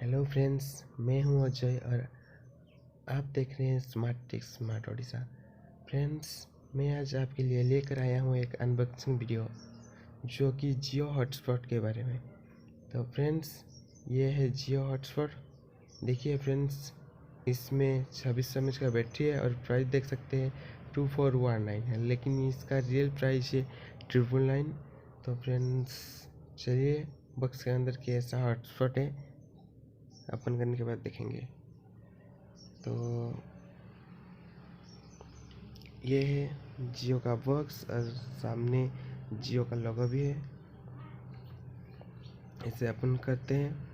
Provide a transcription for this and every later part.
Hello friends, मैं हूं अजय और आप देख रहे हैं smart take smart Odisha. Friends, मैं आज आपके लिए लेकर आया हूं एक अनबॉक्सिंग वीडियो जो कि जियो हॉटस्पॉट के बारे में। तो फ्रेंड्स, ये है जियो हॉटस्पॉट। देखिए फ्रेंड्स, इसमें 26 mAh का बैटरी है और प्राइस देख सकते हैं 2419 है, लेकिन इसका रियल प्राइस है 999। तो फ्रेंड्स, चलिए बॉक्स के अंदर कैसा हॉटस्पॉट है ओपन करने के बाद देखेंगे। तो ये है जियो का बॉक्स और सामने जियो का लोगो भी है। इसे ओपन करते हैं।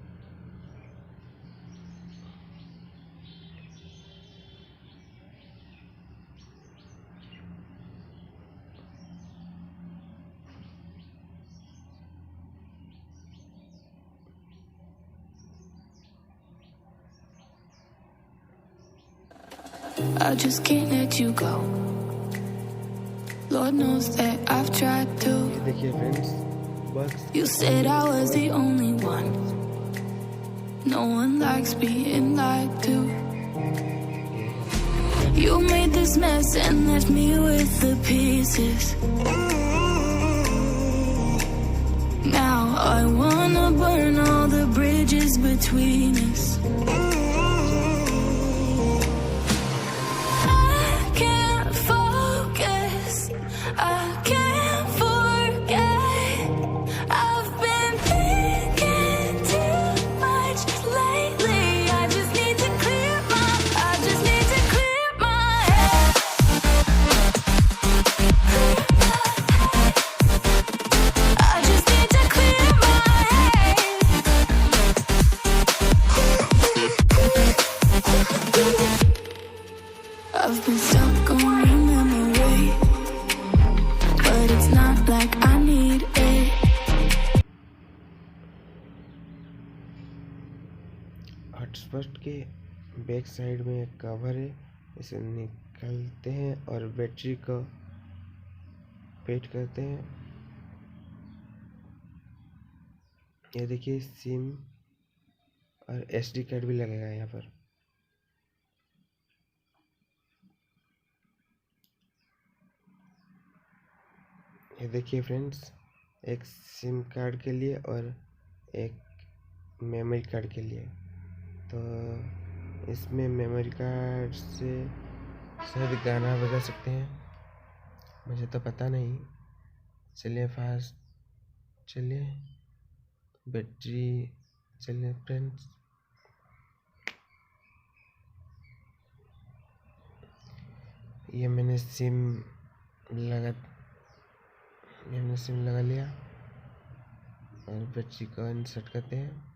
I just can't let you go. Lord knows that I've tried to. देखिए friends, box You said I was the only one. No one likes being lied to. You made this mess and left me with the pieces. Now I wanna burn all the bridges between us. I've been stuck on your memory, but it's not like I need it. Hotspot के back side में एक cover है, इसे निकालते हैं और battery को पेट करते हैं। ये देखिए, सिम और एसडी कार्ड भी लगेगा यहाँ पर। ये देखिए फ्रेंड्स, एक सिम कार्ड के लिए और एक मेमोरी कार्ड के लिए। तो इसमें मेमोरी कार्ड से शायद गाना बजा सकते हैं, मुझे तो पता नहीं। चलिए फास्ट, चलिए बैटरी, चलिए फ्रेंड्स। ये मैंने सिम लगा लिया और बैटरी को इंसर्ट करते हैं।